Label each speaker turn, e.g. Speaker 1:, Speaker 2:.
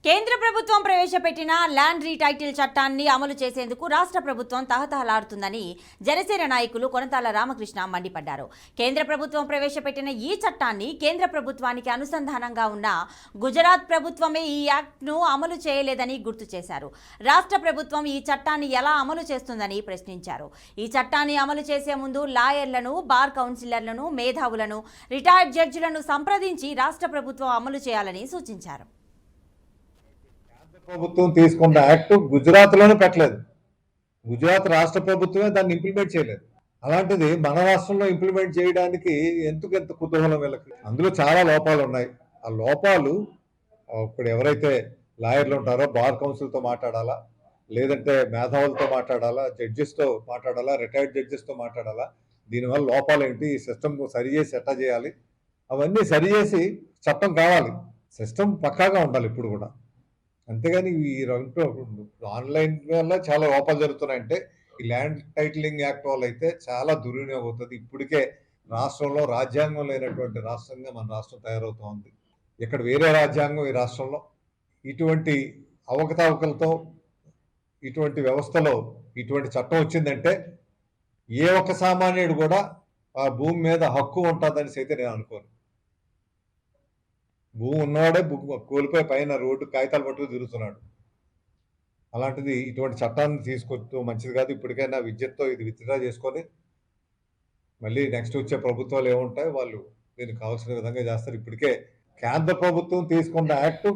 Speaker 1: కేంద్ర ప్రభుత్వం ప్రవేశపెట్టిన ల్యాండ్ రీటైటిల్ చట్టాన్ని అమలు చేసేందుకు రాష్ట్ర ప్రభుత్వం తహతహలాడుతుందని జనసేన నాయకులు కొనతాల రామకృష్ణ మండిపడ్డారు. కేంద్ర ప్రభుత్వం ప్రవేశపెట్టిన ఈ చట్టాన్ని కేంద్ర ప్రభుత్వానికి అనుసంధానంగా ఉన్న గుజరాత్ ప్రభుత్వమే ఈ యాక్ట్ను అమలు చేయలేదని గుర్తు చేశారు. రాష్ట్ర ప్రభుత్వం ఈ చట్టాన్ని ఎలా అమలు చేస్తుందని ప్రశ్నించారు. ఈ చట్టాన్ని అమలు చేసే ముందు లాయర్లను, బార్ కౌన్సిలర్లను, మేధావులను, రిటైర్డ్ జడ్జిలను సంప్రదించి రాష్ట్ర ప్రభుత్వం అమలు చేయాలని సూచించారు.
Speaker 2: ప్రభుత్వం తీసుకున్న యాక్ట్ గుజరాత్ లోనే పెట్టలేదు. గుజరాత్ రాష్ట్ర ప్రభుత్వమే దాన్ని ఇంప్లిమెంట్ చేయలేదు. అలాంటిది మన రాష్ట్రంలో ఇంప్లిమెంట్ చేయడానికి ఎందుకు ఎంత కుతూహలం వీళ్ళకి? అందులో చాలా లోపాలు ఉన్నాయి. ఆ లోపాలు ఇప్పుడు ఎవరైతే లాయర్లు ఉంటారో బార్ కౌన్సిల్తో మాట్లాడాలా, లేదంటే మేధావులతో మాట్లాడాలా, జడ్జెస్తో మాట్లాడాలా, రిటైర్డ్ జడ్జెస్తో మాట్లాడాలా, దీనివల్ల లోపాలు ఏంటి, ఈ సిస్టమ్ సరి చేసి ఎట్టా చేయాలి, అవన్నీ సరి చేసి చట్టం కావాలి. సిస్టమ్ పక్కాగా ఉండాలి ఇప్పుడు కూడా. అంతేగాని ఈ రెండు ఆన్లైన్ వల్ల చాలా లోపాలు జరుగుతున్నాయంటే ఈ ల్యాండ్ టైటిలింగ్ యాక్ట్ వల్ల అయితే చాలా దుర్వినియోగం అవుతుంది. ఇప్పటికే రాష్ట్రంలో రాజ్యాంగం లేనటువంటి రాష్ట్రంగా మన రాష్ట్రం తయారవుతోంది. ఇక్కడ వేరే రాజ్యాంగం ఈ రాష్ట్రంలో. ఇటువంటి అవకతవకలతో ఇటువంటి వ్యవస్థలో ఇటువంటి చట్టం వచ్చిందంటే ఏ ఒక్క సామాన్యుడు కూడా ఆ భూమి మీద హక్కు ఉంటుందని అయితే నేను అనుకోను. భూమి ఉన్నవాడే కోల్పోయి పైన రోడ్డు కాగితాలు పట్టుకు తిరుగుతున్నాడు. అలాంటిది ఇటువంటి చట్టాన్ని తీసుకొస్తూ మంచిది కాదు. ఇప్పటికైనా విద్యుత్తో ఇది విత్డ్రా చేసుకొని మళ్ళీ నెక్స్ట్ వచ్చే ప్రభుత్వాలు ఏముంటాయి వాళ్ళు దీనికి కావాల్సిన విధంగా చేస్తారు. ఇప్పటికే కేంద్ర ప్రభుత్వం తీసుకున్న యాక్ట్